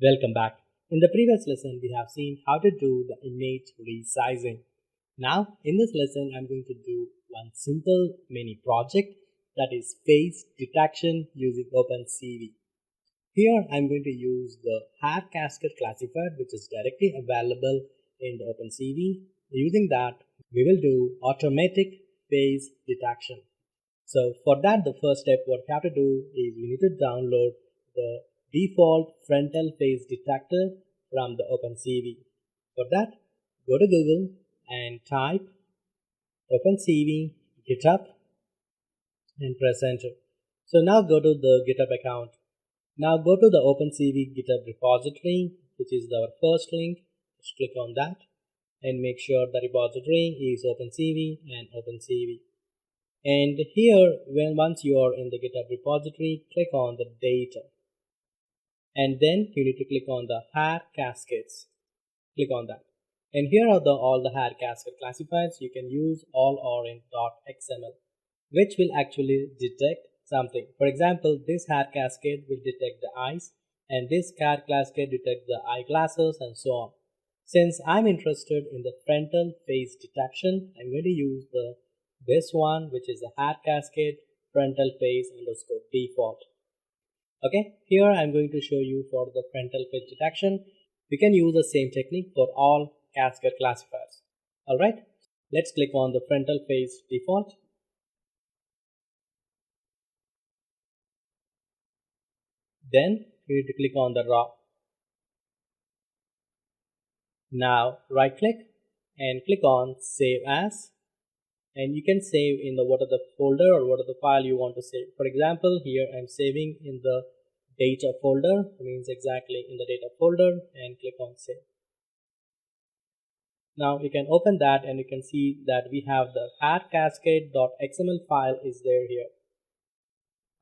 Welcome back. In the previous lesson, we have seen how to do the image resizing. Now, in this lesson, I'm going to do one simple mini project, that is face detection using OpenCV. Here, I'm going to use the hair cascade classifier, which is directly available in the OpenCV. Using that, we will do automatic face detection. So for that, the first step what we have to do is we need to download the default frontal face detector from the OpenCV. For that, go to Google and type OpenCV GitHub and press enter. So now go to the GitHub account. Now go to the OpenCV GitHub repository, which is our first link. Just click on that and make sure the repository is OpenCV and OpenCV. And here, once you are in the GitHub repository, click on the data. And then you need to click on the hair cascades. Click on that. And here are all the hair cascade classifiers. You can use all or in .xml, which will actually detect something. For example, this hair cascade will detect the eyes, and this hair cascade detect the eyeglasses, and so on. Since I'm interested in the frontal face detection, I'm going to use this one, which is the hair cascade frontal face underscore default. Okay, here I'm going to show you for the frontal face detection. We can use the same technique for all cascade classifiers. Alright, let's click on the frontal face default. Then you need to click on the raw. Now right click and click on save as, and you can save in the what are the folder or what are the file you want to save. For example, here I'm saving in the data folder, means exactly in the data folder, and click on save. Now you can open that and you can see that we have the hair cascade.xml file is there here.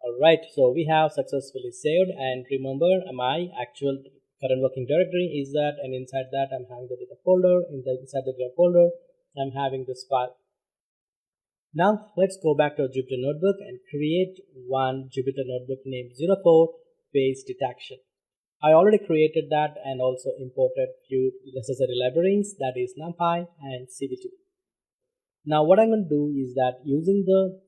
Alright, so we have successfully saved, and remember my actual current working directory is that, and inside that I'm having the data folder. Inside the data folder I'm having this file. Now let's go back to our Jupyter Notebook and create one Jupyter Notebook named 04 face detection. I already created that and also imported few necessary libraries, that is NumPy and CV2. Now what I'm going to do is that using the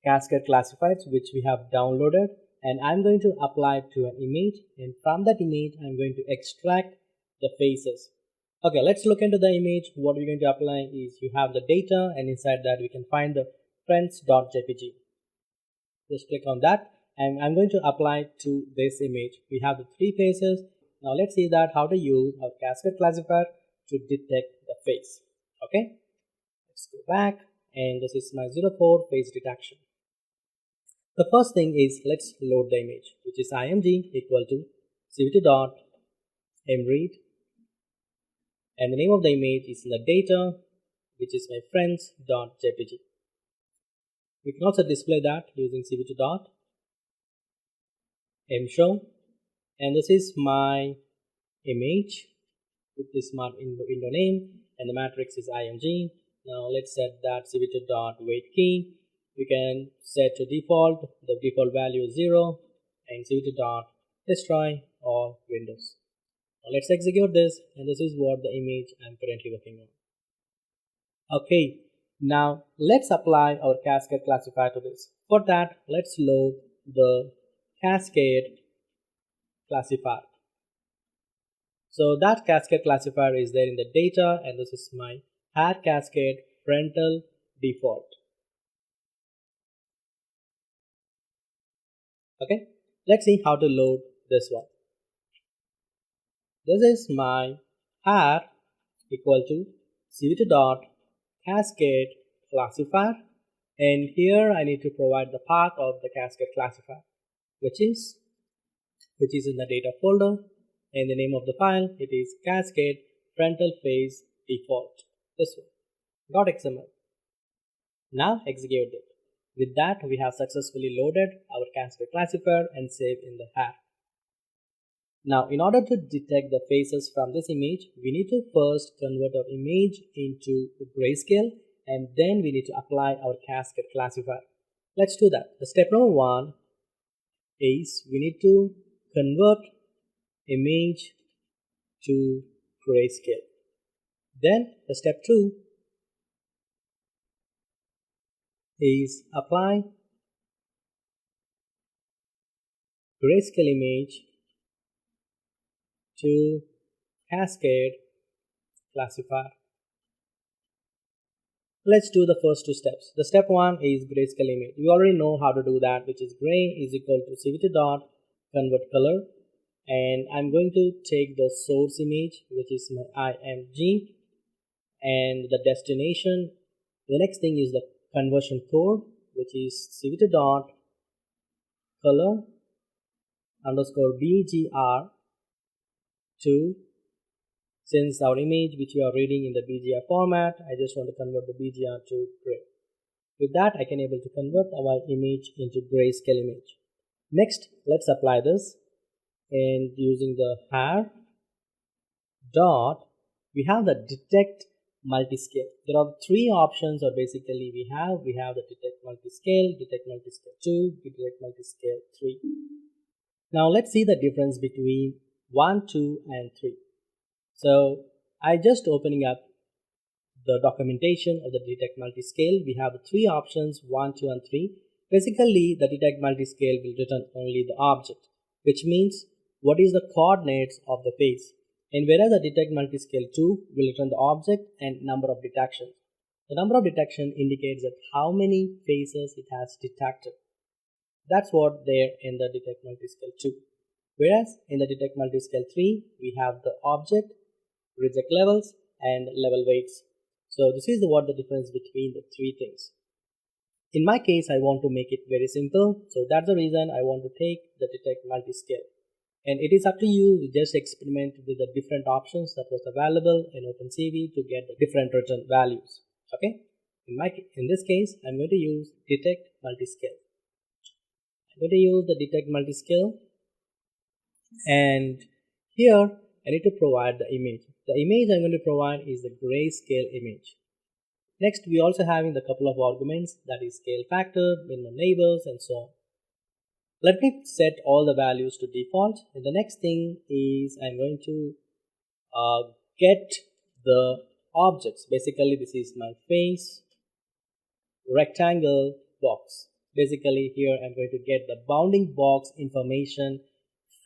cascade classifiers which we have downloaded, and I'm going to apply it to an image, and from that image I'm going to extract the faces. Okay, let's look into the image. What we're going to apply is you have the data, and inside that we can find the friends.jpg. Just click on that, and I'm going to apply to this image. We have the three faces. Now let's see that how to use our cascade classifier to detect the face. Okay, let's go back, and this is my 04 face detection. The first thing is let's load the image, which is img equal to cv2.mread, and the name of the image is in the data, which is my friends.jpg. We can also display that using cv2.mshow, and this is my image with this window name, and the matrix is img. Now let's set that cv2.wait key. We can set to default, the default value is 0, and cv2.destroy all windows. Now let's execute this, and this is what the image I'm currently working on. Okay, now let's apply our cascade classifier to this. For that, let's load the cascade classifier. So that cascade classifier is there in the data, and this is my hair cascade frontal default. Okay, let's see how to load this one. This is my hair equal to cv2.cascade classifier, and here I need to provide the path of the cascade classifier, which is in the data folder, and the name of the file, it is cascade frontal face default, this one, .xml. Now execute it. With that, we have successfully loaded our cascade classifier and saved in the hair. Now, in order to detect the faces from this image, we need to first convert our image into the grayscale, and then we need to apply our cascade classifier. Let's do that. The step number one is we need to convert image to grayscale. Then the step 2 is apply grayscale image to cascade classifier. Let's do the first two steps. The step 1 is grayscale image. We already know how to do that, which is gray is equal to CVT dot convert color, and I'm going to take the source image, which is my IMG, and the destination. The next thing is the conversion code, which is CVT dot color underscore BGR to, since our image which we are reading in the BGR format, I just want to convert the BGR to gray. With that, I can able to convert our image into grayscale image. Next, let's apply this, and using the har dot, we have the detect multiscale. There are three options, or basically we have the detect multiscale, detect multiscale 2, detect multiscale 3. Now let's see the difference between 1, 2 and 3. So I just opening up the documentation of the detect multiscale. We have the three options 1, 2 and 3. Basically the detect multiscale will return only the object, which means what is the coordinates of the face, and whereas the detect multiscale 2 will return the object and number of detections. The number of detection indicates that how many faces it has detected. That's what there in the detect multiscale 2. Whereas in the detect multiscale 3 we have the object, reject levels and level weights. So this is what the difference between the three things. In my case, I want to make it very simple, so that's the reason I want to take the detect multiscale. And it is up to you to just experiment with the different options that was available in OpenCV to get the different return values. Okay, in this case, I'm going to use detect multiscale. I'm going to use the detect multiscale, and here I need to provide the image. The image I'm going to provide is the grayscale image. Next, we also having the couple of arguments, that is scale factor, minimum neighbors, and so on. Let me set all the values to default, and the next thing is I'm going to get the objects. Basically, this is my face rectangle box. Basically, here I'm going to get the bounding box information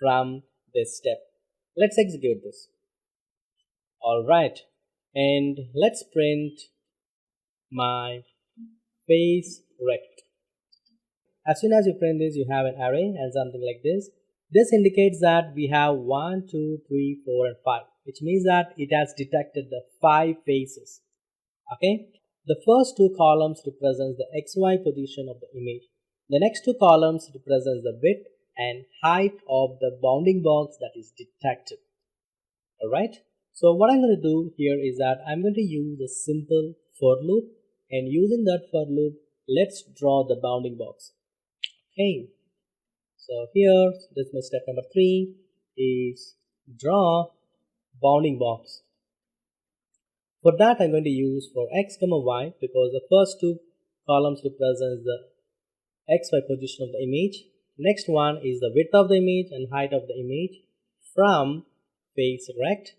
from this step. Let's execute this. Alright, and let's print my face rect. As soon as you print this, you have an array and something like this. This indicates that we have 1, 2, 3, 4 and 5, which means that it has detected the 5 faces. Okay, the first two columns represents the XY position of the image. The next two columns represents the width and height of the bounding box that is detected. Alright, so what I'm going to do here is that I'm going to use a simple for loop, and using that for loop, let's draw the bounding box. Okay, so here this is my step number 3 is draw bounding box. For that, I'm going to use for x comma y, because the first two columns represents the xy position of the image. Next one is the width of the image and height of the image from face rect.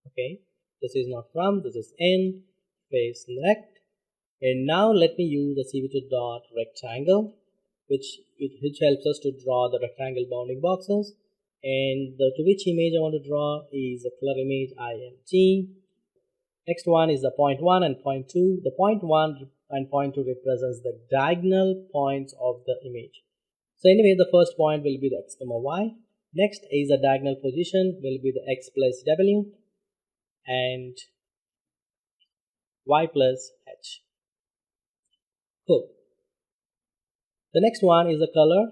Okay, this is not from, this is in face rect. And now let me use the CVT dot rectangle, which helps us to draw the rectangle bounding boxes. And to which image I want to draw is the color image IMG. Next one is the point 1 and point 2. The point 1 and point 2 represents the diagonal points of the image. So anyway, the first point will be the x comma y. Next is the diagonal position will be the x plus w and y plus h. Cool. The next one is the color.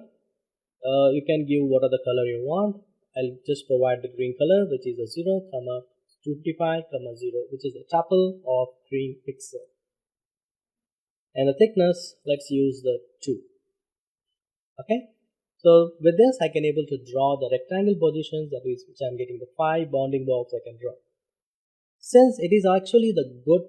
You can give what are the color you want. I'll just provide the green color, which is a 0, 255, 0, which is a tuple of green pixel. And the thickness, let's use the 2. Okay. So with this, I can able to draw the rectangle positions, that is, which I'm getting the 5 bounding box I can draw. Since it is actually the good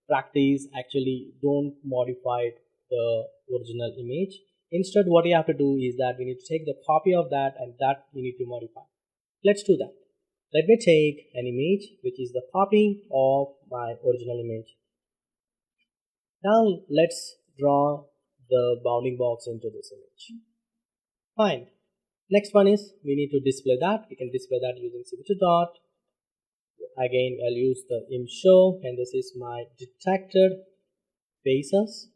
practice, actually don't modify the original image. Instead, what you have to do is that we need to take the copy of that, and that we need to modify. Let's do that. Let me take an image which is the copy of my original image. Now let's draw the bounding box into this image. Fine. Next one is we need to display that. We can display that using cv2 dot. Again, I'll use the im show, and this is my detected faces,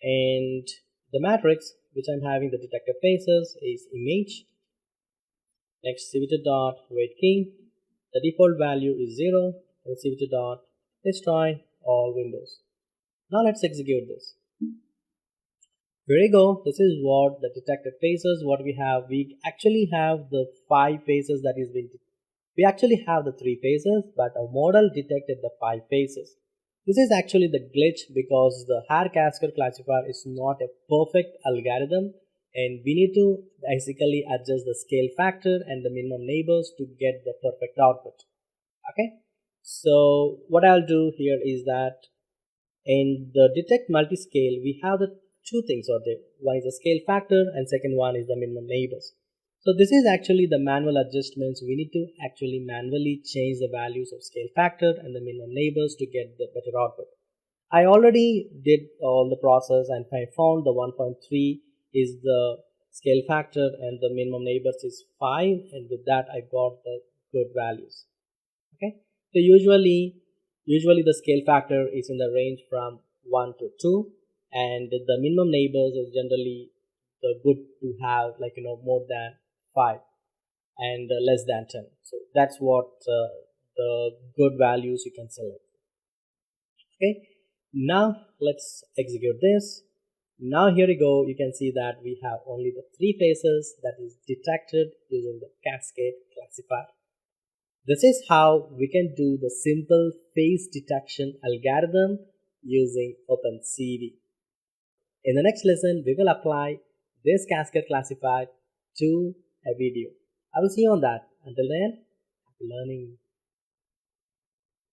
and the matrix which I'm having the detected faces is image. Next, cv2 dot weight key. The default value is 0, and cv2 dot destroy all windows. Now let's execute this. Here we go. This is what the detected faces. What we have, we actually have the 5 faces that is being. We actually have the 3 faces, but our model detected the 5 faces. This is actually the glitch because the hair cascade classifier is not a perfect algorithm, and we need to basically adjust the scale factor and the minimum neighbors to get the perfect output. Okay, so what I'll do here is that in the detect multi-scale, we have the 2 things are there. One is the scale factor and second one is the minimum neighbors. So this is actually the manual adjustments. We need to actually manually change the values of scale factor and the minimum neighbors to get the better output. I already did all the process and I found the 1.3 is the scale factor and the minimum neighbors is 5, and with that I got the good values. Okay, so usually the scale factor is in the range from 1 to 2, and the minimum neighbors is generally the good to have, like more than 5 and less than 10. So that's what the good values you can select. Okay, now let's execute this. Now here we go, you can see that we have only the 3 faces that is detected using the cascade classifier. This is how we can do the simple face detection algorithm using OpenCV. In the next lesson, we will apply this cascade classifier to a video. I will see you on that. Until then, happy learning.